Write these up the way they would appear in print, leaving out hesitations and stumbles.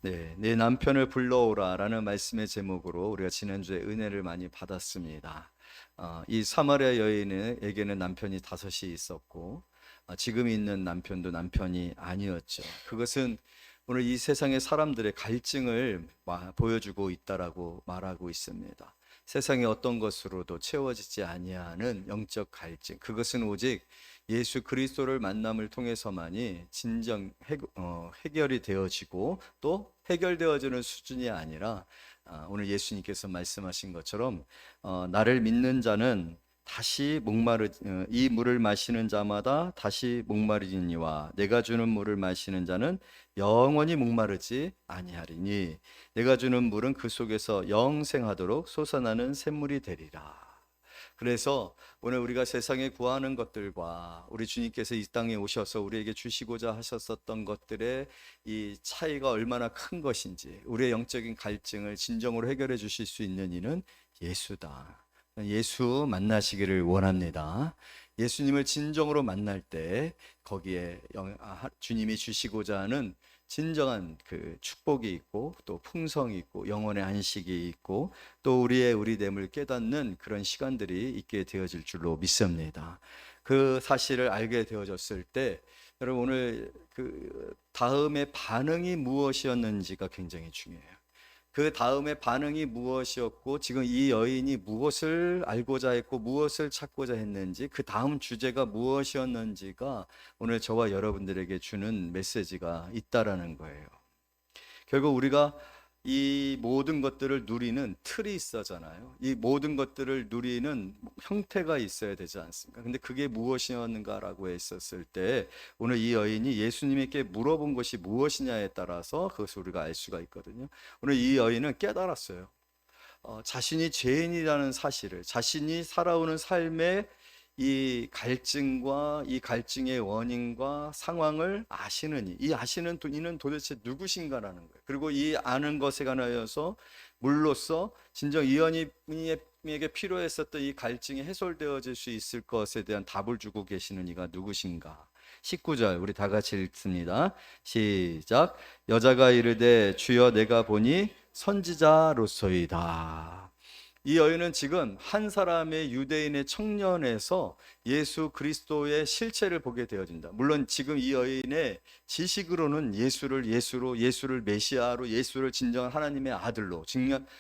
네, 내 남편을 불러오라라는 말씀의 제목으로 우리가 지난주에 은혜를 많이 받았습니다. 이 사마리아 여인에게는 남편이 다섯이 있었고, 지금 있는 남편도 남편이 아니었죠. 그것은 오늘 이 세상의 사람들의 갈증을 보여주고 있다라고 말하고 있습니다. 세상의 어떤 것으로도 채워지지 아니하는 영적 갈증, 그것은 오직 예수 그리스도를 만남을 통해서만이 진정 해결이 되어지고 또 해결되어지는 수준이 아니라, 오늘 예수님께서 말씀하신 것처럼 나를 믿는 자는 다시 이 물을 마시는 자마다 다시 목마르니와 내가 주는 물을 마시는 자는 영원히 목마르지 아니하리니 내가 주는 물은 그 속에서 영생하도록 솟아나는 샘물이 되리라. 그래서 오늘 우리가 세상에 구하는 것들과 우리 주님께서 이 땅에 오셔서 우리에게 주시고자 하셨었던 것들의 이 차이가 얼마나 큰 것인지, 우리의 영적인 갈증을 진정으로 해결해 주실 수 있는 이는 예수다. 예수 만나시기를 원합니다. 예수님을 진정으로 만날 때 거기에 주님이 주시고자 하는 진정한 그 축복이 있고 또 풍성이 있고 영혼의 안식이 있고 또 우리의 우리됨을 깨닫는 그런 시간들이 있게 되어질 줄로 믿습니다. 그 사실을 알게 되어졌을 때 여러분, 오늘 그 다음의 반응이 무엇이었는지가 굉장히 중요해요. 그 다음에 반응이 무엇이었고 지금 이 여인이 무엇을 알고자 했고 무엇을 찾고자 했는지, 그 다음 주제가 무엇이었는지가 오늘 저와 여러분들에게 주는 메시지가 있다라는 거예요. 결국 우리가 이 모든 것들을 누리는 틀이 있어잖아요. 이 모든 것들을 누리는 형태가 있어야 되지 않습니까? 근데 그게 무엇이었는가라고 했었을 때 오늘 이 여인이 예수님에게 물어본 것이 무엇이냐에 따라서 그것을 우리가 알 수가 있거든요. 오늘 이 여인은 깨달았어요. 자신이 죄인이라는 사실을, 자신이 살아오는 삶의 이 갈증과 이 갈증의 원인과 상황을 아시는 이 아시는 이는 도대체 누구신가라는 거예요. 그리고 이 아는 것에 관하여서 물로써 진정 이 여인에게 필요했었던 이 갈증이 해소되어질 수 있을 것에 대한 답을 주고 계시는 이가 누구신가. 19절 우리 다 같이 읽습니다. 시작. 여자가 이르되 주여 내가 보니 선지자로소이다. 이 여인은 지금 한 사람의 유대인의 청년에서 예수 그리스도의 실체를 보게 되어진다. 물론 지금 이 여인의 지식으로는 예수를 메시아로, 예수를 진정한 하나님의 아들로,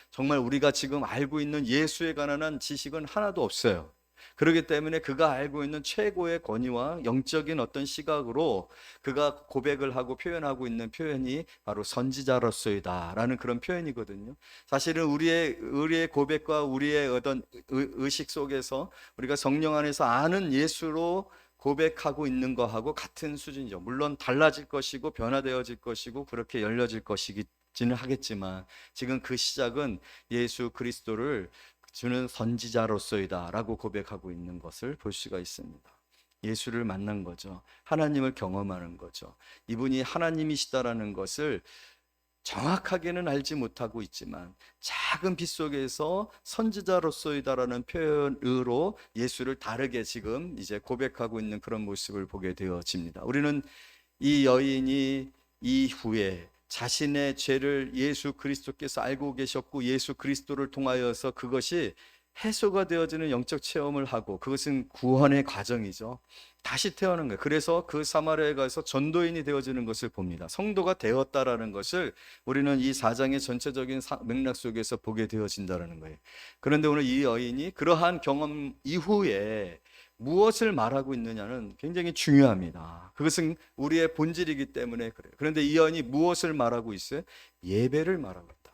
정말 우리가 지금 알고 있는 예수에 관한 한 지식은 하나도 없어요. 그렇기 때문에 그가 알고 있는 최고의 권위와 영적인 어떤 시각으로 그가 고백을 하고 표현하고 있는 표현이 바로 선지자로서이다 라는 그런 표현이거든요. 사실은 우리의 고백과 우리의 어떤 의식 속에서 우리가 성령 안에서 아는 예수로 고백하고 있는 거하고 같은 수준이죠. 물론 달라질 것이고 변화되어질 것이고 그렇게 열려질 것이기는 하겠지만 지금 그 시작은 예수 그리스도를 주는 선지자로서이다 라고 고백하고 있는 것을 볼 수가 있습니다. 예수를 만난 거죠. 하나님을 경험하는 거죠. 이분이 하나님이시다라는 것을 정확하게는 알지 못하고 있지만 작은 빛 속에서 선지자로서이다라는 표현으로 예수를 다르게 지금 이제 고백하고 있는 그런 모습을 보게 되어집니다. 우리는 이 여인이 이후에 자신의 죄를 예수 그리스도께서 알고 계셨고 예수 그리스도를 통하여서 그것이 해소가 되어지는 영적 체험을 하고, 그것은 구원의 과정이죠. 다시 태어난 거예요. 그래서 그 사마리아에 가서 전도인이 되어지는 것을 봅니다. 성도가 되었다라는 것을 우리는 이 4장의 전체적인 맥락 속에서 보게 되어진다는 거예요. 그런데 오늘 이 여인이 그러한 경험 이후에 무엇을 말하고 있느냐는 굉장히 중요합니다. 그것은 우리의 본질이기 때문에 그래요. 그런데 이 여인이 무엇을 말하고 있어요? 예배를 말하고 있다.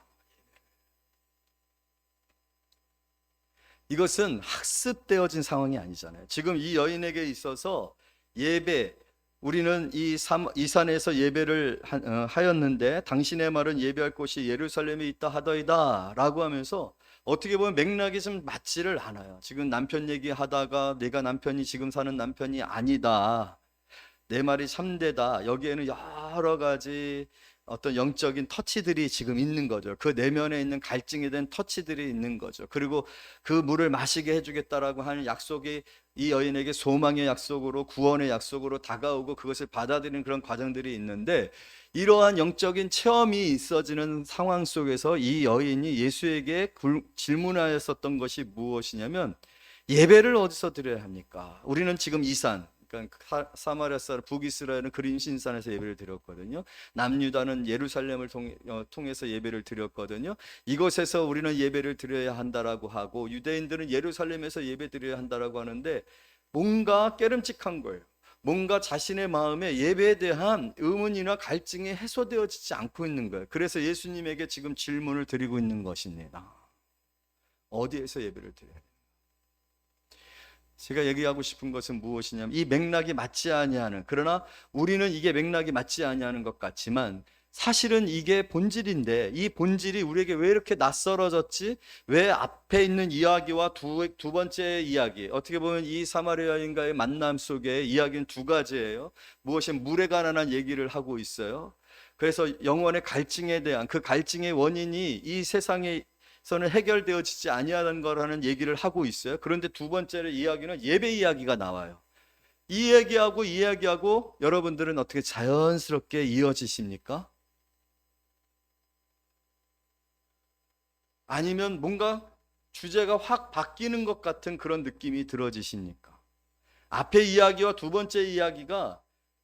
이것은 학습되어진 상황이 아니잖아요. 지금 이 여인에게 있어서 예배, 우리는 이 산에서 예배를 하였는데 당신의 말은 예배할 곳이 예루살렘에 있다 하더이다 라고 하면서 어떻게 보면 맥락이 좀 맞지를 않아요. 지금 남편 얘기하다가 내가 남편이 지금 사는 남편이 아니다, 내 말이 참되다, 여기에는 여러 가지 어떤 영적인 터치들이 지금 있는 거죠. 그 내면에 있는 갈증에 대한 터치들이 있는 거죠. 그리고 그 물을 마시게 해주겠다라고 하는 약속이 이 여인에게 소망의 약속으로, 구원의 약속으로 다가오고 그것을 받아들이는 그런 과정들이 있는데, 이러한 영적인 체험이 있어지는 상황 속에서 이 여인이 예수에게 질문하였었던 것이 무엇이냐면, 예배를 어디서 드려야 합니까? 우리는 지금 이산, 그러니까 사마리아 사람 북이스라엘은 그린 신산에서 예배를 드렸거든요. 남유다는 예루살렘을 통해서 예배를 드렸거든요. 이곳에서 우리는 예배를 드려야 한다라고 하고, 유대인들은 예루살렘에서 예배 드려야 한다라고 하는데, 뭔가 깨름칙한 거예요. 뭔가 자신의 마음에 예배에 대한 의문이나 갈증이 해소되어지지 않고 있는 거예요. 그래서 예수님에게 지금 질문을 드리고 있는 것입니다. 어디에서 예배를 드려야 해요? 제가 얘기하고 싶은 것은 무엇이냐면, 이 맥락이 맞지 아니하는, 그러나 우리는 이게 맥락이 맞지 아니하는 것 같지만 사실은 이게 본질인데, 이 본질이 우리에게 왜 이렇게 낯설어졌지? 왜 앞에 있는 이야기와 두 번째 이야기, 어떻게 보면 이 사마리아 여인과의 만남 속에 이야기는 두 가지예요. 무엇이 물에 관한 얘기를 하고 있어요. 그래서 영혼의 갈증에 대한, 그 갈증의 원인이 이 세상에 서는 해결되어지지 아니하는 거라는 얘기를 하고 있어요. 그런데 두 번째로 이야기는 예배 이야기가 나와요. 이 이야기하고 여러분들은 어떻게 자연스럽게 이어지십니까? 아니면 뭔가 주제가 확 바뀌는 것 같은 그런 느낌이 들어지십니까? 앞에 이야기와 두 번째 이야기가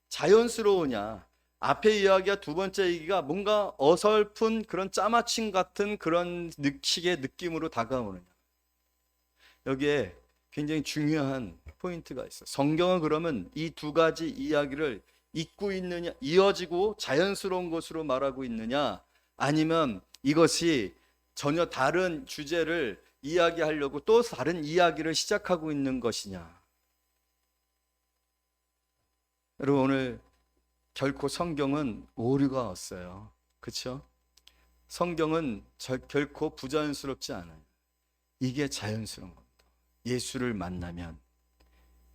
자연스러우냐, 앞에 이야기와 두 번째 얘기가 뭔가 어설픈 그런 짜맞춤 같은 그런 식의 느낌으로 다가오느냐. 여기에 굉장히 중요한 포인트가 있어요. 성경은 그러면 이 두 가지 이야기를 잇고 있느냐, 이어지고 자연스러운 것으로 말하고 있느냐, 아니면 이것이 전혀 다른 주제를 이야기하려고 또 다른 이야기를 시작하고 있는 것이냐. 여러분, 오늘 결코 성경은 오류가 없어요. 그렇죠? 성경은 결코 부자연스럽지 않아요. 이게 자연스러운 겁니다. 예수를 만나면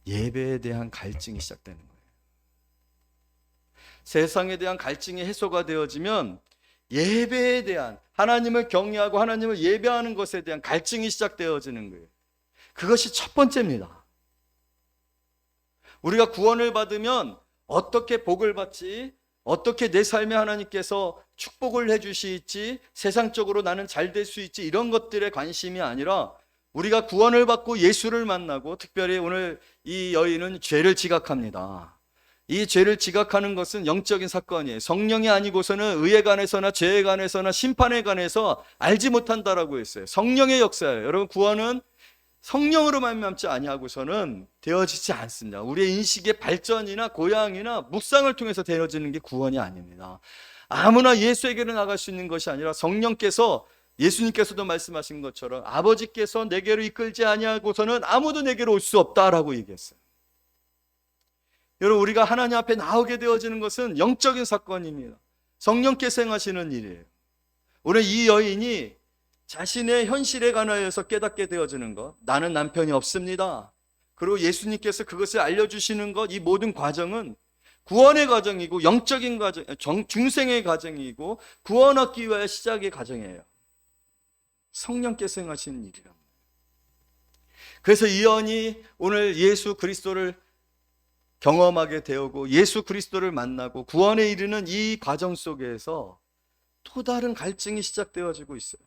예배에 대한 갈증이 시작되는 거예요. 세상에 대한 갈증이 해소가 되어지면 예배에 대한, 하나님을 경외하고 하나님을 예배하는 것에 대한 갈증이 시작되어지는 거예요. 그것이 첫 번째입니다. 우리가 구원을 받으면 어떻게 복을 받지, 어떻게 내 삶에 하나님께서 축복을 해주실지, 세상적으로 나는 잘 될 수 있지, 이런 것들에 관심이 아니라 우리가 구원을 받고 예수를 만나고, 특별히 오늘 이 여인은 죄를 지각합니다. 이 죄를 지각하는 것은 영적인 사건이에요. 성령이 아니고서는 의에 관해서나 죄에 관해서나 심판에 관해서 알지 못한다라고 했어요. 성령의 역사예요. 여러분, 구원은 성령으로 말미암지 아니하고서는 되어지지 않습니다. 우리의 인식의 발전이나 고향이나 묵상을 통해서 되어지는 게 구원이 아닙니다. 아무나 예수에게로 나갈 수 있는 것이 아니라 성령께서, 예수님께서도 말씀하신 것처럼 아버지께서 내게로 이끌지 아니하고서는 아무도 내게로 올 수 없다라고 얘기했어요. 여러분, 우리가 하나님 앞에 나오게 되어지는 것은 영적인 사건입니다. 성령께서 행하시는 일이에요. 오늘 이 여인이 자신의 현실에 관하여서 깨닫게 되어지는 것, 나는 남편이 없습니다. 그리고 예수님께서 그것을 알려주시는 것, 이 모든 과정은 구원의 과정이고 영적인 과정, 중생의 과정이고 구원 얻기 위하여 시작의 과정이에요. 성령께서 행하시는 일이랍니다. 그래서 이 여인이 오늘 예수 그리스도를 경험하게 되고 예수 그리스도를 만나고 구원에 이르는 이 과정 속에서 또 다른 갈증이 시작되어지고 있어요.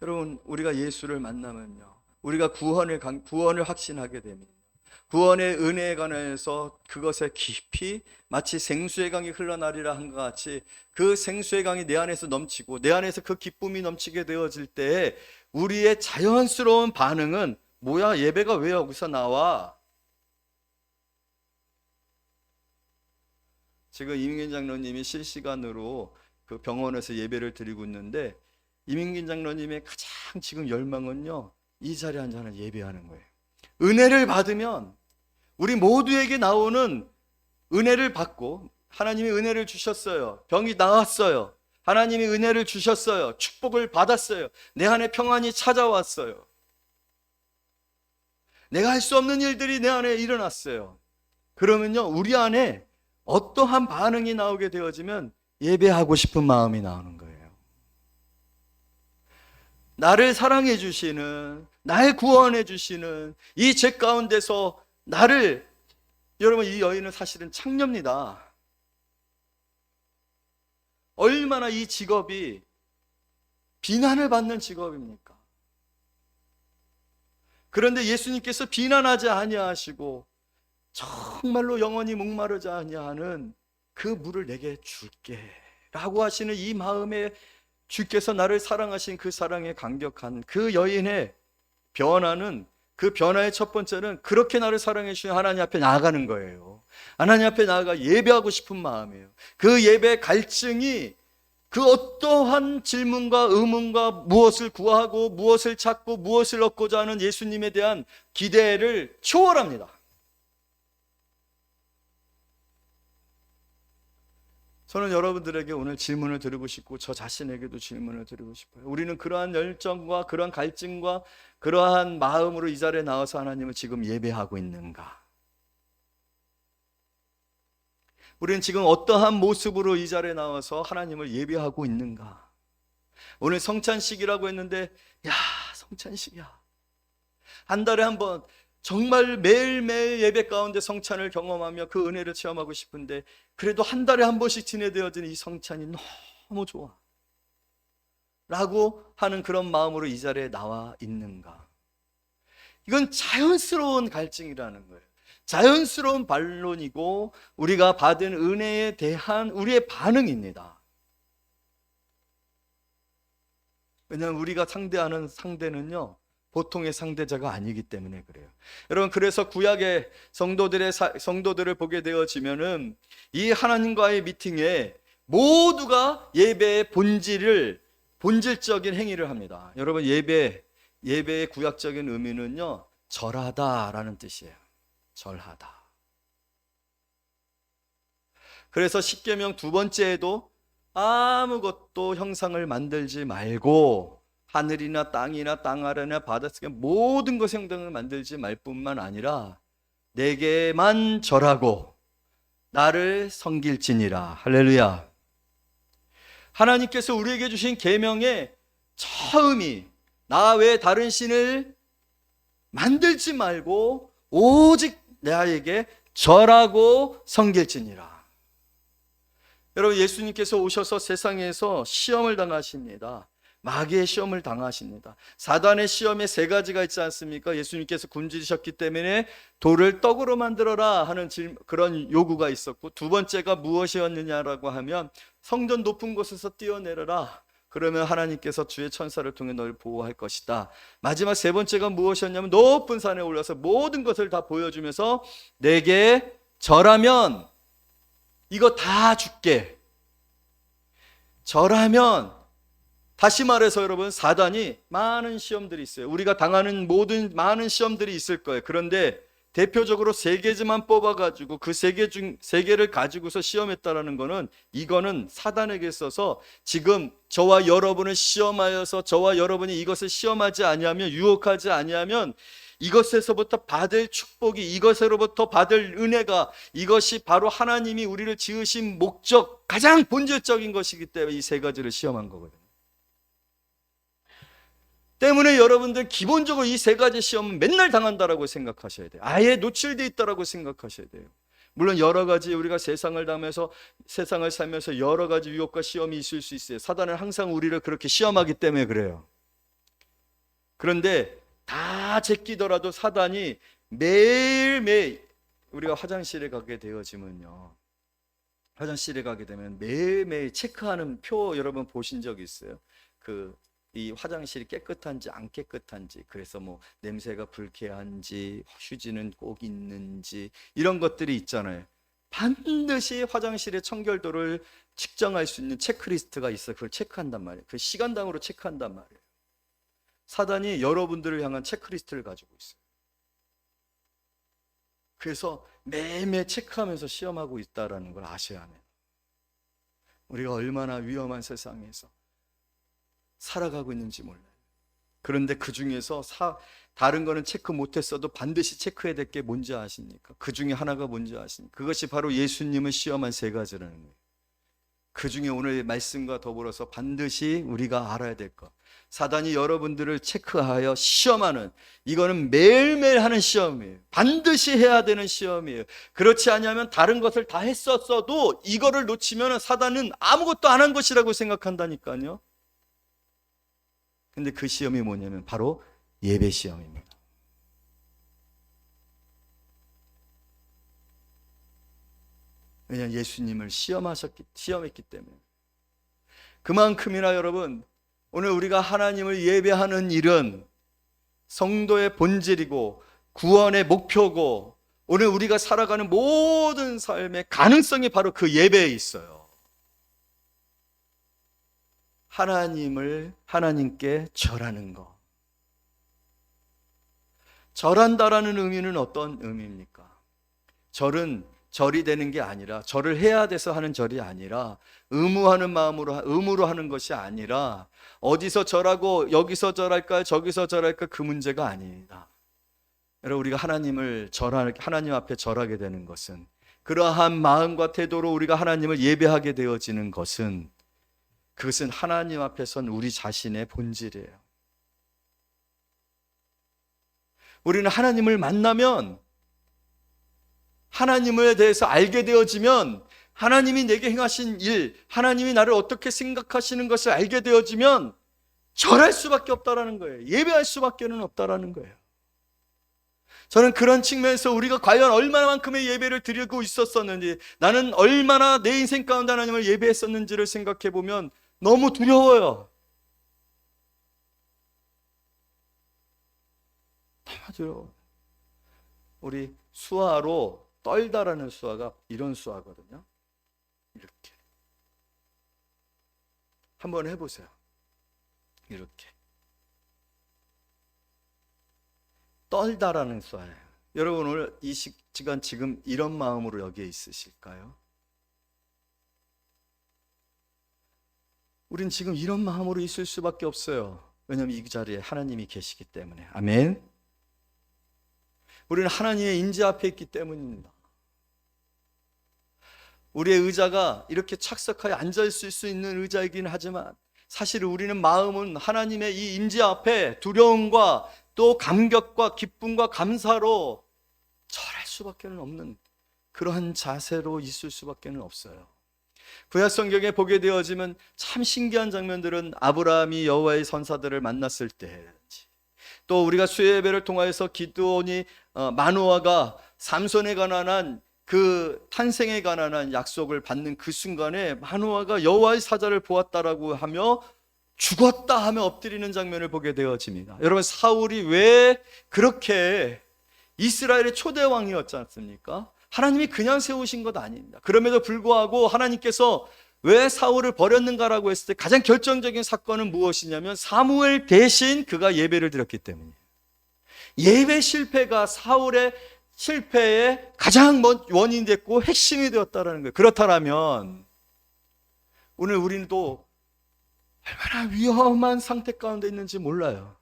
여러분, 우리가 예수를 만나면요, 우리가 구원을 확신하게 됩니다. 구원의 은혜에 관해서 그것에 깊이, 마치 생수의 강이 흘러나리라 한 것 같이 그 생수의 강이 내 안에서 넘치고 내 안에서 그 기쁨이 넘치게 되어질 때에 우리의 자연스러운 반응은, 뭐야, 예배가 왜 여기서 나와? 지금 이민균 장로님이 실시간으로 그 병원에서 예배를 드리고 있는데, 이민균 장로님의 가장 지금 열망은요, 이 자리에 앉아서 예배하는 거예요. 은혜를 받으면, 우리 모두에게 나오는 은혜를 받고, 하나님이 은혜를 주셨어요. 병이 나았어요. 하나님이 은혜를 주셨어요. 축복을 받았어요. 내 안에 평안이 찾아왔어요. 내가 할 수 없는 일들이 내 안에 일어났어요. 그러면요, 우리 안에 어떠한 반응이 나오게 되어지면 예배하고 싶은 마음이 나오는 거예요. 나를 사랑해 주시는, 날 구원해 주시는 이 죄 가운데서 나를, 여러분 이 여인은 사실은 창녀입니다. 얼마나 이 직업이 비난을 받는 직업입니까? 그런데 예수님께서 비난하지 아니하시고 정말로 영원히 목마르지 아니하는 그 물을 내게 줄게 라고 하시는 이 마음에, 주께서 나를 사랑하신 그 사랑에 감격한 그 여인의 변화는, 그 변화의 첫 번째는 그렇게 나를 사랑해 주신 하나님 앞에 나아가는 거예요. 하나님 앞에 나아가 예배하고 싶은 마음이에요. 그 예배 갈증이 그 어떠한 질문과 의문과 무엇을 구하고 무엇을 찾고 무엇을 얻고자 하는 예수님에 대한 기대를 초월합니다. 저는 여러분들에게 오늘 질문을 드리고 싶고 저 자신에게도 질문을 드리고 싶어요. 우리는 그러한 열정과 그러한 갈증과 그러한 마음으로 이 자리에 나와서 하나님을 지금 예배하고 있는가? 우리는 지금 어떠한 모습으로 이 자리에 나와서 하나님을 예배하고 있는가? 오늘 성찬식이라고 했는데, 야, 성찬식이야. 한 달에 한 번 정말 매일매일 예배 가운데 성찬을 경험하며 그 은혜를 체험하고 싶은데, 그래도 한 달에 한 번씩 지내되어지는 이 성찬이 너무 좋아 라고 하는 그런 마음으로 이 자리에 나와 있는가? 이건 자연스러운 갈증이라는 거예요. 자연스러운 반론이고 우리가 받은 은혜에 대한 우리의 반응입니다. 왜냐하면 우리가 상대하는 상대는요, 보통의 상대자가 아니기 때문에 그래요. 여러분, 그래서 구약의 성도들을 보게 되어지면은 이 하나님과의 미팅에 모두가 예배의 본질적인 행위를 합니다. 여러분, 예배의 구약적인 의미는요, 절하다라는 뜻이에요. 절하다. 그래서 십계명 두 번째에도 아무것도 형상을 만들지 말고 하늘이나 땅이나 땅 아래나 바닷속에 모든 것의 형상을 만들지 말 뿐만 아니라 내게만 절하고 나를 섬길지니라. 할렐루야. 하나님께서 우리에게 주신 계명의 처음이 나 외에 다른 신을 만들지 말고 오직 나에게 절하고 섬길지니라. 여러분, 예수님께서 오셔서 세상에서 시험을 당하십니다. 마귀의 시험을 당하십니다. 사단의 시험에 세 가지가 있지 않습니까? 예수님께서 굶주리셨기 때문에 돌을 떡으로 만들어라 하는 그런 요구가 있었고, 두 번째가 무엇이었느냐라고 하면 성전 높은 곳에서 뛰어내려라. 그러면 하나님께서 주의 천사를 통해 너를 보호할 것이다. 마지막 세 번째가 무엇이었냐면 높은 산에 올라서 모든 것을 다 보여주면서 내게 절하면 이거 다 줄게. 절하면, 다시 말해서 여러분, 사단이 많은 시험들이 있어요. 우리가 당하는 모든 많은 시험들이 있을 거예요. 그런데 대표적으로 세 개만 뽑아가지고 그 세 개를 가지고서 시험했다라는 거는, 이거는 사단에게 있어서 지금 저와 여러분을 시험하여서 저와 여러분이 이것을 시험하지 아니하면, 유혹하지 아니하면 이것에서부터 받을 축복이, 이것으로부터 받을 은혜가, 이것이 바로 하나님이 우리를 지으신 목적, 가장 본질적인 것이기 때문에 이 세 가지를 시험한 거거든요. 때문에 여러분들 기본적으로 이 세 가지 시험은 맨날 당한다라고 생각하셔야 돼요. 아예 노출되어 있다라고 생각하셔야 돼요. 물론 여러 가지 우리가 세상을 살면서 여러 가지 유혹과 시험이 있을 수 있어요. 사단은 항상 우리를 그렇게 시험하기 때문에 그래요. 그런데 다 제끼더라도 사단이 매일매일, 우리가 화장실에 가게 되어지면요, 화장실에 가게 되면 매일매일 체크하는 표, 여러분 보신 적 있어요? 이 화장실이 깨끗한지 안 깨끗한지, 그래서 뭐 냄새가 불쾌한지, 휴지는 꼭 있는지, 이런 것들이 있잖아요. 반드시 화장실의 청결도를 측정할 수 있는 체크리스트가 있어요. 그걸 체크한단 말이에요. 그 시간당으로 체크한단 말이에요. 사단이 여러분들을 향한 체크리스트를 가지고 있어요. 그래서 매일매일 체크하면서 시험하고 있다는 걸 아셔야 합니다. 우리가 얼마나 위험한 세상에서 살아가고 있는지 몰라요. 그런데 그 중에서 다른 거는 체크 못했어도 반드시 체크해야 될 게 뭔지 아십니까? 그 중에 하나가 뭔지 아십니까? 그것이 바로 예수님을 시험한 세 가지라는 거예요. 그 중에 오늘 말씀과 더불어서 반드시 우리가 알아야 될 것, 사단이 여러분들을 체크하여 시험하는, 이거는 매일매일 하는 시험이에요. 반드시 해야 되는 시험이에요. 그렇지 않으면 다른 것을 다 했었어도 이거를 놓치면 사단은 아무것도 안 한 것이라고 생각한다니까요. 근데 그 시험이 뭐냐면 바로 예배 시험입니다. 왜냐하면 예수님을 시험했기 때문에. 그만큼이나 여러분, 오늘 우리가 하나님을 예배하는 일은 성도의 본질이고 구원의 목표고, 오늘 우리가 살아가는 모든 삶의 가능성이 바로 그 예배에 있어요. 하나님께 절하는 것. 절한다라는 의미는 어떤 의미입니까? 절이 되는 게 아니라, 절을 해야 돼서 하는 절이 아니라, 의무로 하는 것이 아니라, 어디서 절하고 여기서 절할까 저기서 절할까 그 문제가 아니다. 여러분, 우리가 하나님 앞에 절하게 되는 것은, 그러한 마음과 태도로 우리가 하나님을 예배하게 되어지는 것은, 그것은 하나님 앞에선 우리 자신의 본질이에요. 우리는 하나님을 만나면, 하나님에 대해서 알게 되어지면, 하나님이 내게 행하신 일, 하나님이 나를 어떻게 생각하시는 것을 알게 되어지면 절할 수밖에 없다라는 거예요. 예배할 수밖에는 없다라는 거예요. 저는 그런 측면에서 우리가 과연 얼마만큼의 예배를 드리고 있었었는지, 나는 얼마나 내 인생 가운데 하나님을 예배했었는지를 생각해 보면 너무 두려워요. 너무 두려워. 우리 수화로 떨다라는 수화가 이런 수화거든요. 이렇게. 한번 해보세요. 이렇게. 떨다라는 수화예요. 여러분, 오늘 이 시간 지금 이런 마음으로 여기에 있으실까요? 우린 지금 이런 마음으로 있을 수밖에 없어요. 왜냐하면 이 자리에 하나님이 계시기 때문에. 아멘. 우리는 하나님의 인지 앞에 있기 때문입니다. 우리의 의자가 이렇게 착석하여 앉아있을 수 있는 의자이긴 하지만, 사실 우리는 마음은 하나님의 이 임재 앞에 두려움과 또 감격과 기쁨과 감사로 절할 수밖에 없는 그러한 자세로 있을 수밖에 없어요. 구약 성경에 보게 되어지면 참 신기한 장면들은, 아브라함이 여호와의 선사들을 만났을 때든지, 또 우리가 수요예배를 통하여서 기드온이 마노아가 삼손에 관한 그 탄생에 관한 약속을 받는 그 순간에 마노아가 여호와의 사자를 보았다라고 하며 죽었다 하며 엎드리는 장면을 보게 되어집니다. 여러분, 사울이 왜 그렇게 이스라엘의 초대 왕이었지 않습니까? 하나님이 그냥 세우신 것 아닙니다. 그럼에도 불구하고 하나님께서 왜 사울을 버렸는가라고 했을 때 가장 결정적인 사건은 무엇이냐면, 사무엘 대신 그가 예배를 드렸기 때문이에요. 예배 실패가 사울의 실패의 가장 원인이 됐고 핵심이 되었다는 거예요. 그렇다면 오늘 우리는 또 얼마나 위험한 상태 가운데 있는지 몰라요.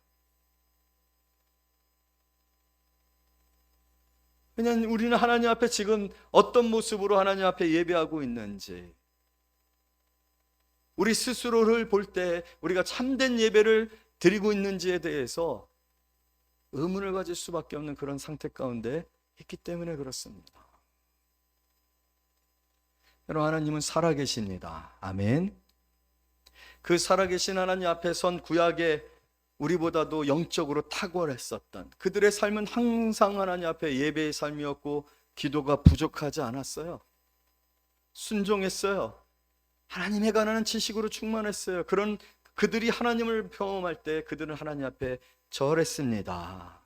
왜냐하면 우리는 하나님 앞에 지금 어떤 모습으로 하나님 앞에 예배하고 있는지, 우리 스스로를 볼 때 우리가 참된 예배를 드리고 있는지에 대해서 의문을 가질 수밖에 없는 그런 상태 가운데 있기 때문에 그렇습니다. 여러분, 하나님은 살아계십니다. 아멘. 그 살아계신 하나님 앞에 선 구약에 우리보다도 영적으로 탁월했었던 그들의 삶은 항상 하나님 앞에 예배의 삶이었고, 기도가 부족하지 않았어요. 순종했어요. 하나님에 관한 지식으로 충만했어요. 그런 그들이 하나님을 경험할 때 그들은 하나님 앞에 절했습니다.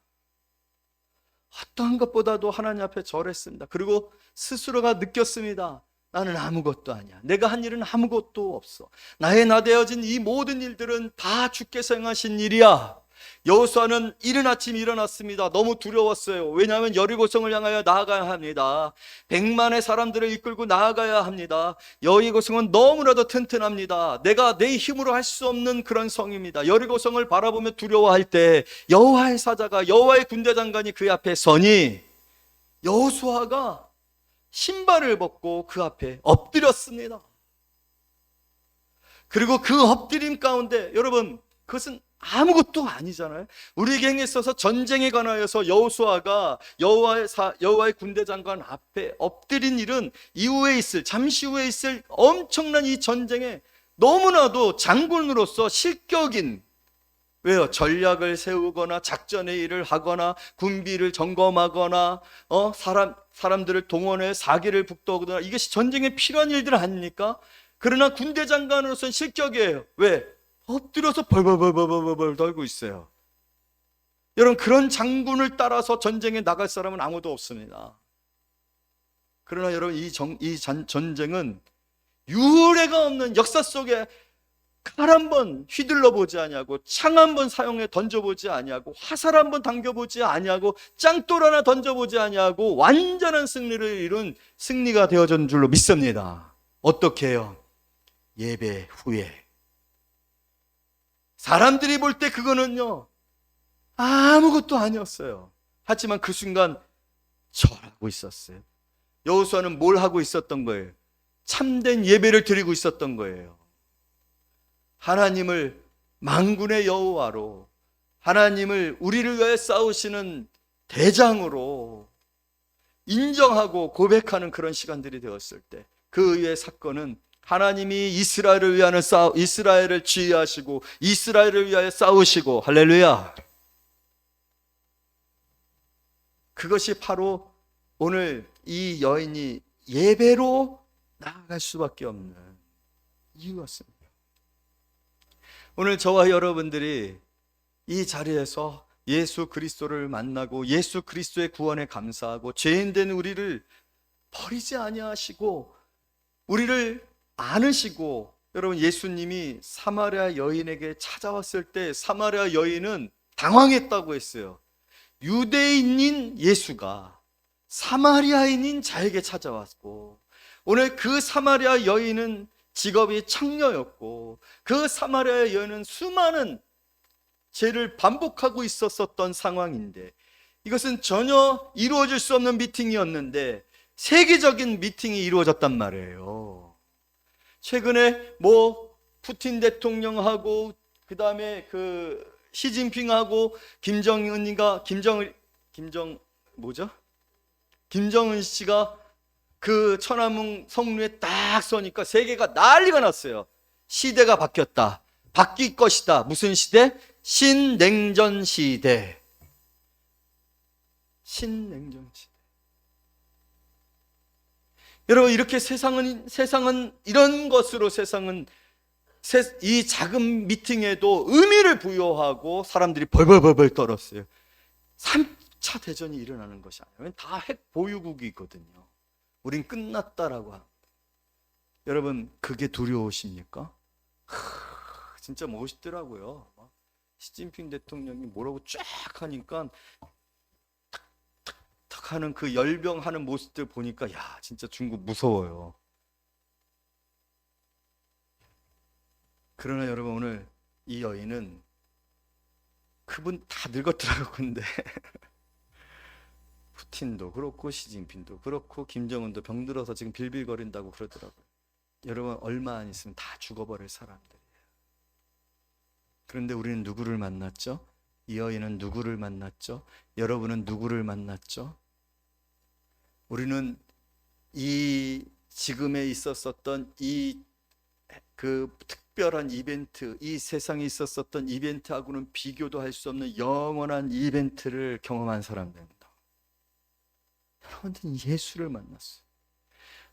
어떠한 것보다도 하나님 앞에 절했습니다. 그리고 스스로가 느꼈습니다. 나는 아무것도 아니야. 내가 한 일은 아무것도 없어. 나의 나되어진 이 모든 일들은 다 주께서 행하신 일이야. 여호수아는 이른 아침 일어났습니다. 너무 두려웠어요. 왜냐하면 여리고성을 향하여 나아가야 합니다. 100만의 사람들을 이끌고 나아가야 합니다. 여리고성은 너무나도 튼튼합니다. 내가 내 힘으로 할 수 없는 그런 성입니다. 여리고성을 바라보며 두려워할 때 여호와의 사자가, 여호와의 군대 장관이 그 앞에 서니 여호수아가 신발을 벗고 그 앞에 엎드렸습니다. 그리고 그 엎드림 가운데, 여러분, 그것은 아무것도 아니잖아요. 우리에게 있어서 전쟁에 관하여서 여호수아가 여호와의 군대 장관 앞에 엎드린 일은 잠시 후에 있을 엄청난 이 전쟁에 너무나도 장군으로서 실격인, 왜요? 전략을 세우거나 작전의 일을 하거나 군비를 점검하거나 사람들을 동원해 사기를 북돋거나, 이것이 전쟁에 필요한 일들 아닙니까? 그러나 군대 장관으로서는 실격이에요. 왜? 엎드려서 벌벌벌벌벌 떨고 있어요. 여러분, 그런 장군을 따라서 전쟁에 나갈 사람은 아무도 없습니다. 그러나 여러분, 이 전쟁은 유례가 없는 역사 속에 칼 한 번 휘둘러 보지 아니하고, 창 한 번 사용해 던져보지 아니하고, 화살 한 번 당겨보지 아니하고, 짱돌 하나 던져보지 아니하고 완전한 승리를 이룬 승리가 되어진 줄로 믿습니다. 어떻게 해요? 예배 후에 사람들이 볼 때 그거는요 아무것도 아니었어요. 하지만 그 순간 절하고 있었어요. 여호수아는 뭘 하고 있었던 거예요? 참된 예배를 드리고 있었던 거예요. 하나님을 만군의 여호와로, 하나님을 우리를 위해 싸우시는 대장으로 인정하고 고백하는 그런 시간들이 되었을 때, 그 의의 사건은 하나님이 이스라엘을 지휘하시고 이스라엘을 위하여 싸우시고, 할렐루야, 그것이 바로 오늘 이 여인이 예배로 나아갈 수밖에 없는 이유였습니다. 오늘 저와 여러분들이 이 자리에서 예수 그리스도를 만나고 예수 그리스도의 구원에 감사하고 죄인된 우리를 버리지 아니하시고 우리를 안으시고, 여러분, 예수님이 사마리아 여인에게 찾아왔을 때 사마리아 여인은 당황했다고 했어요. 유대인인 예수가 사마리아인인 자에게 찾아왔고, 오늘 그 사마리아 여인은 직업이 창녀였고, 그 사마리아 여인은 수많은 죄를 반복하고 있었던 상황인데, 이것은 전혀 이루어질 수 없는 미팅이었는데 세계적인 미팅이 이루어졌단 말이에요. 최근에 푸틴 대통령하고 그 다음에 시진핑하고 김정은 씨가 그 천안문 성루에 딱 서니까 세계가 난리가 났어요. 시대가 바뀌었다. 바뀔 것이다. 무슨 시대? 신냉전 시대. 신냉전 시대. 여러분, 이렇게 세상은 이런 것으로 이 작은 미팅에도 의미를 부여하고 사람들이 벌벌벌벌 떨었어요. 3차 대전이 일어나는 것이 아니에요. 다 핵 보유국이거든요. 우린 끝났다라고 합니다. 여러분, 그게 두려우십니까? 진짜 멋있더라고요. 시진핑 대통령이 뭐라고 쫙 하니까 탁 하는 그 열병하는 모습들 보니까, 야, 진짜 중국 무서워요. 그러나 여러분, 오늘 이 여인은, 그분 다 늙었더라고요. 근데 푸틴도 그렇고 시진핑도 그렇고 김정은도 병들어서 지금 빌빌거린다고 그러더라고요. 여러분, 얼마 안 있으면 다 죽어버릴 사람들이에요. 그런데 우리는 누구를 만났죠? 이 여인은 누구를 만났죠? 여러분은 누구를 만났죠? 우리는 이 지금에 있었었던 그 특별한 이벤트, 이 세상에 있었었던 이벤트하고는 비교도 할 수 없는 영원한 이벤트를 경험한 사람들입니다. 여러분들은 예수를 만났어요.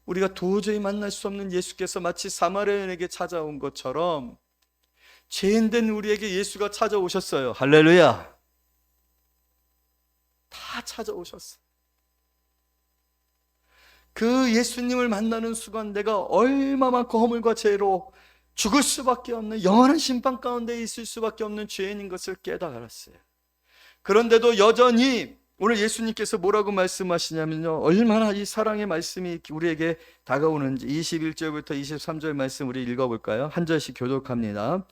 우리가 도저히 만날 수 없는 예수께서 마치 사마리아인에게 찾아온 것처럼 죄인된 우리에게 예수가 찾아오셨어요. 할렐루야. 다 찾아오셨어요. 그 예수님을 만나는 순간 내가 얼마만큼 허물과 죄로 죽을 수밖에 없는, 영원한 심판 가운데 있을 수밖에 없는 죄인인 것을 깨달았어요. 그런데도 여전히 오늘 예수님께서 뭐라고 말씀하시냐면요, 얼마나 이 사랑의 말씀이 우리에게 다가오는지 21절부터 23절 말씀 우리 읽어볼까요? 한 절씩 교독합니다.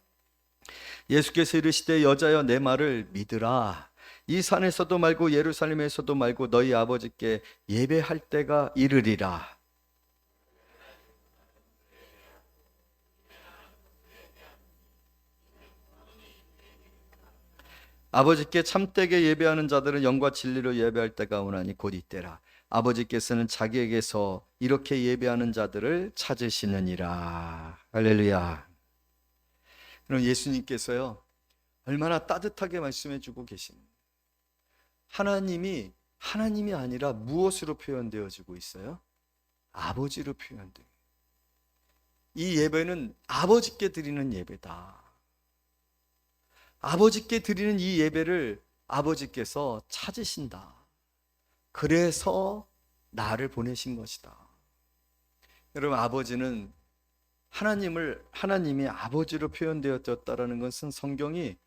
예수께서 이르시되 여자여 내 말을 믿으라. 이 산에서도 말고 예루살렘에서도 말고 너희 아버지께 예배할 때가 이르리라. 아버지께 참되게 예배하는 자들은 영과 진리로 예배할 때가 오나니 곧 이때라. 아버지께서는 자기에게서 이렇게 예배하는 자들을 찾으시느니라. 할렐루야. 그럼 예수님께서요, 얼마나 따뜻하게 말씀해 주고 계십니까? 하나님이 아니라 무엇으로 표현되어지고 있어요? 아버지로 표현돼요. 이 예배는 아버지께 드리는 예배다. 아버지께 드리는 이 예배를 아버지께서 찾으신다. 그래서 나를 보내신 것이다. 여러분, 아버지는 하나님이 아버지로 표현되었다라는 것은 성경이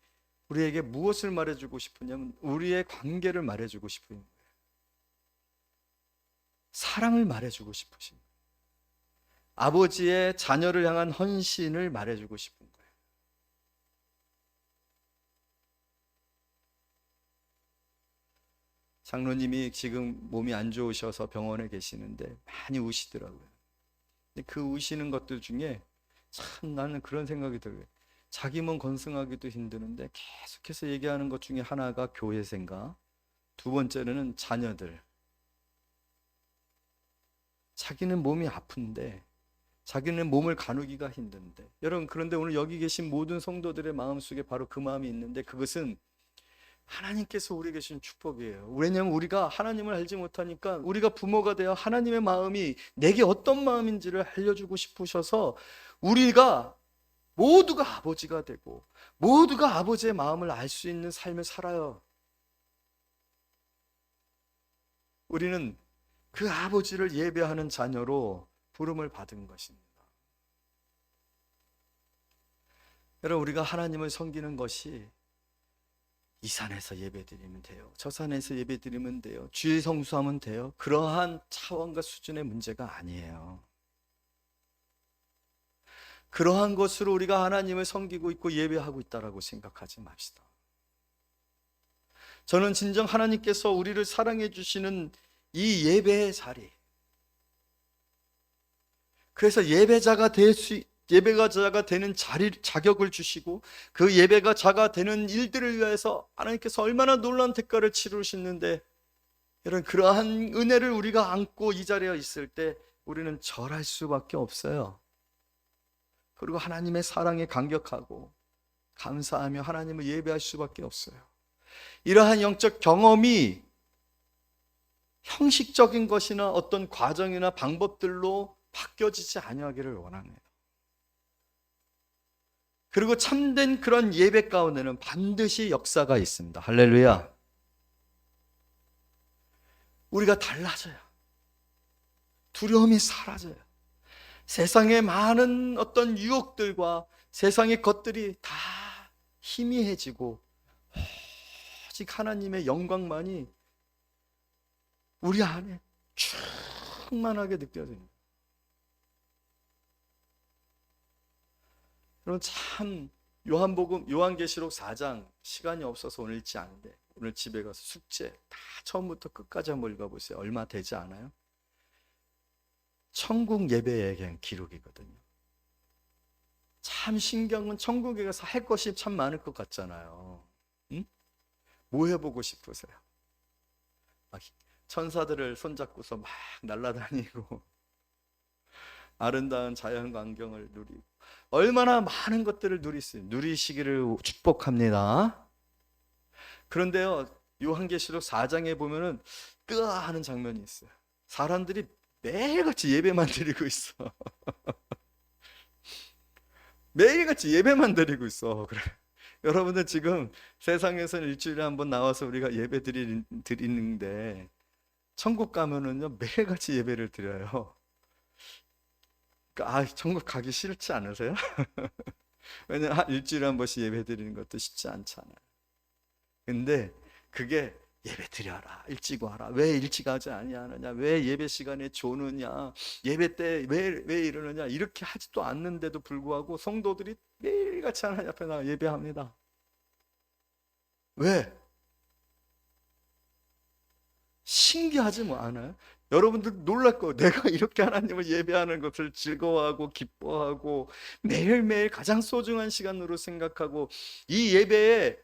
우리에게 무엇을 말해주고 싶으냐면 우리의 관계를 말해주고 싶은 거예요. 사랑을 말해주고 싶으신 거예요. 아버지의 자녀를 향한 헌신을 말해주고 싶은 거예요. 장로님이 지금 몸이 안 좋으셔서 병원에 계시는데 많이 우시더라고요. 근데 그 우시는 것들 중에 참 나는 그런 생각이 들어요. 자기 몸 건승하기도 힘드는데 계속해서 얘기하는 것 중에 하나가 교회 생각, 두 번째는 자녀들. 자기는 몸이 아픈데, 자기는 몸을 가누기가 힘든데. 여러분, 그런데 오늘 여기 계신 모든 성도들의 마음속에 바로 그 마음이 있는데, 그것은 하나님께서 우리에게 주신 축복이에요. 왜냐하면 우리가 하나님을 알지 못하니까 우리가 부모가 되어 하나님의 마음이 내게 어떤 마음인지를 알려주고 싶으셔서 우리가 모두가 아버지가 되고 모두가 아버지의 마음을 알 수 있는 삶을 살아요. 우리는 그 아버지를 예배하는 자녀로 부름을 받은 것입니다. 여러분, 우리가 하나님을 섬기는 것이 이 산에서 예배드리면 돼요, 저 산에서 예배드리면 돼요, 주일 성수하면 돼요, 그러한 차원과 수준의 문제가 아니에요. 그러한 것으로 우리가 하나님을 섬기고 있고 예배하고 있다라고 생각하지 맙시다. 저는 진정 하나님께서 우리를 사랑해 주시는 이 예배의 자리, 그래서 예배자가 되는 자격을 주시고 그 예배가자가 되는 일들을 위해서 하나님께서 얼마나 놀라운 대가를 치르시는데, 이런 그러한 은혜를 우리가 안고 이 자리에 있을 때 우리는 절할 수밖에 없어요. 그리고 하나님의 사랑에 감격하고 감사하며 하나님을 예배할 수밖에 없어요. 이러한 영적 경험이 형식적인 것이나 어떤 과정이나 방법들로 바뀌어지지 아니하기를 원합니다. 그리고 참된 그런 예배 가운데는 반드시 역사가 있습니다. 할렐루야. 우리가 달라져요. 두려움이 사라져요. 세상의 많은 어떤 유혹들과 세상의 것들이 다 희미해지고 오직 하나님의 영광만이 우리 안에 충만하게 느껴집니다. 여러분, 참 요한계시록 4장 시간이 없어서 오늘 읽지 않은데 오늘 집에 가서 숙제 다 처음부터 끝까지 한번 읽어보세요. 얼마 되지 않아요? 천국 예배에 대한 기록이거든요. 참 신경은 천국에 가서 할 것이 참 많을 것 같잖아요. 응? 뭐 해보고 싶으세요? 막 천사들을 손잡고서 막 날아다니고 아름다운 자연 광경을 누리고 얼마나 많은 것들을 누리시기를 축복합니다. 그런데요, 요한계시록 4장에 보면은 뜨아 하는 장면이 있어요. 사람들이 매일같이 예배만 드리고 있어. 매일같이 예배만 드리고 있어. 그래. 여러분들 지금 세상에서는 일주일에 한번 나와서 우리가 예배 드리는데 천국 가면은요 매일같이 예배를 드려요. 천국 가기 싫지 않으세요? 왜냐면 일주일에 한 번씩 예배 드리는 것도 쉽지 않잖아요. 근데 그게 예배 드려라, 일찍 와라. 왜 일찍 하지 아니하느냐? 왜 예배 시간에 조느냐? 예배 때 왜 이러느냐? 이렇게 하지도 않는데도 불구하고 성도들이 매일같이 하나님 앞에 나가 예배합니다. 왜? 신기하지 뭐 않아요? 여러분들 놀랄 거예요. 내가 이렇게 하나님을 예배하는 것을 즐거워하고 기뻐하고 매일매일 가장 소중한 시간으로 생각하고 이 예배에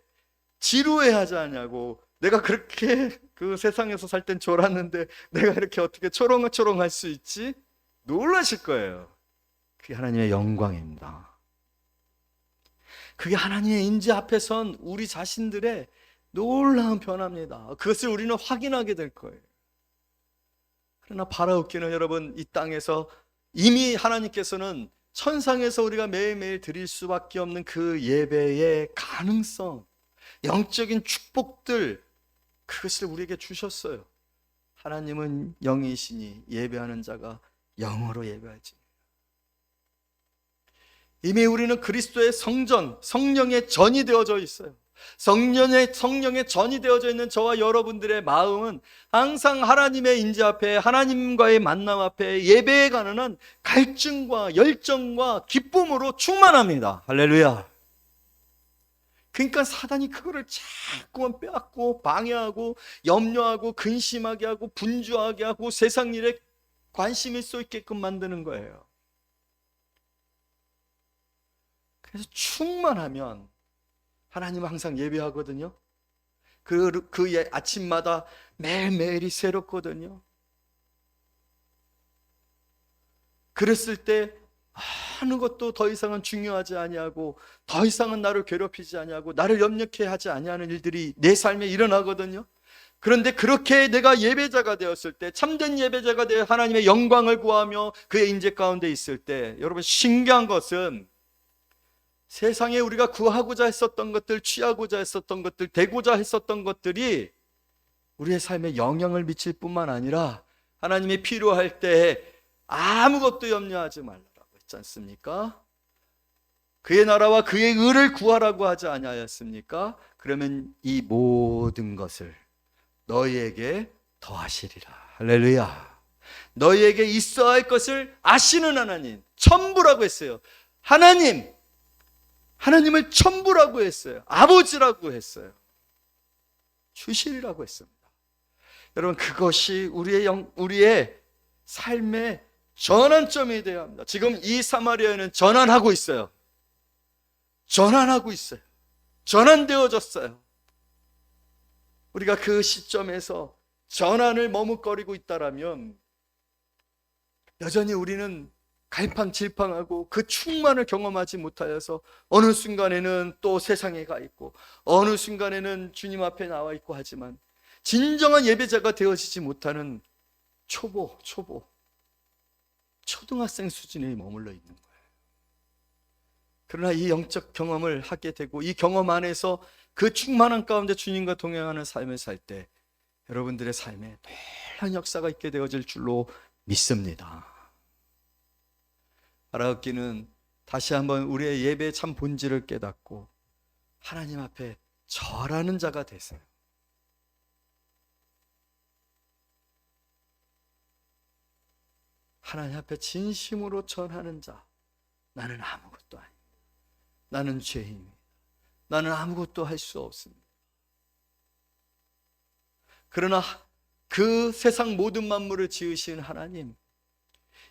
지루해하지 않냐고. 내가 그렇게 그 세상에서 살 땐 졸았는데 내가 이렇게 어떻게 초롱초롱할 수 있지? 놀라실 거예요. 그게 하나님의 영광입니다. 그게 하나님의 인재 앞에 선 우리 자신들의 놀라운 변화입니다. 그것을 우리는 확인하게 될 거예요. 그러나 바라옵기는 여러분, 이 땅에서 이미 하나님께서는 천상에서 우리가 매일매일 드릴 수밖에 없는 그 예배의 가능성, 영적인 축복들, 그것을 우리에게 주셨어요. 하나님은 영이시니 예배하는 자가 영으로 예배하지. 이미 우리는 그리스도의 성전, 성령의 전이 되어져 있어요. 성령의 전이 되어져 있는 저와 여러분들의 마음은 항상 하나님의 인재 앞에, 하나님과의 만남 앞에 예배에 가는 한 갈증과 열정과 기쁨으로 충만합니다. 할렐루야. 그러니까 사단이 그거를 자꾸만 빼앗고 방해하고 염려하고 근심하게 하고 분주하게 하고 세상 일에 관심이 쏠 있게끔 만드는 거예요. 그래서 충만하면 하나님은 항상 예배하거든요. 그 아침마다 매일매일이 새롭거든요. 그랬을 때 하는 것도 더 이상은 중요하지 아니하고, 더 이상은 나를 괴롭히지 아니하고, 나를 염려케 하지 아니하는 일들이 내 삶에 일어나거든요. 그런데 그렇게 내가 예배자가 되었을 때, 참된 예배자가 되어 하나님의 영광을 구하며 그의 인재 가운데 있을 때, 여러분 신기한 것은 세상에 우리가 구하고자 했었던 것들, 취하고자 했었던 것들, 되고자 했었던 것들이 우리의 삶에 영향을 미칠 뿐만 아니라 하나님이 필요할 때 아무것도 염려하지 말라고 했지 않습니까? 그의 나라와 그의 의를 구하라고 하지 아니하였습니까? 그러면 이 모든 것을 너희에게 더하시리라. 할렐루야. 너희에게 있어야 할 것을 아시는 하나님, 첨부라고 했어요. 하나님을 첨부라고 했어요. 아버지라고 했어요. 주시리라고 했습니다. 여러분, 그것이 우리의 삶의 전환점이 되어야 합니다. 지금 이 사마리아는 전환하고 있어요. 전환되어졌어요. 우리가 그 시점에서 전환을 머뭇거리고 있다라면 여전히 우리는 갈팡질팡하고 그 충만을 경험하지 못하여서 어느 순간에는 또 세상에 가 있고 어느 순간에는 주님 앞에 나와 있고 하지만 진정한 예배자가 되어지지 못하는 초등학생 수준에 머물러 있는 거예요. 그러나 이 영적 경험을 하게 되고 이 경험 안에서 그 충만한 가운데 주님과 동행하는 삶을 살 때 여러분들의 삶에 놀라운 역사가 있게 되어질 줄로 믿습니다. 바라옵기는 다시 한번 우리의 예배의 참 본질을 깨닫고 하나님 앞에 절하는 자가 되세요. 하나님 앞에 진심으로 절하는 자. 나는 아무것도 아닙니다. 나는 죄인입니다. 나는 아무것도 할 수 없습니다. 그러나 그 세상 모든 만물을 지으신 하나님,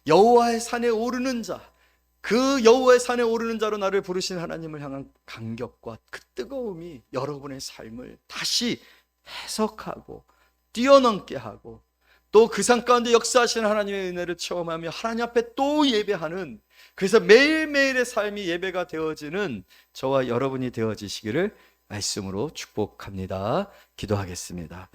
여호와의 산에 오르는 자, 그 여호와의 산에 오르는 자로 나를 부르신 하나님을 향한 감격과 그 뜨거움이 여러분의 삶을 다시 해석하고 뛰어넘게 하고 또 그 산 가운데 역사하시는 하나님의 은혜를 체험하며 하나님 앞에 또 예배하는, 그래서 매일매일의 삶이 예배가 되어지는 저와 여러분이 되어지시기를 말씀으로 축복합니다. 기도하겠습니다.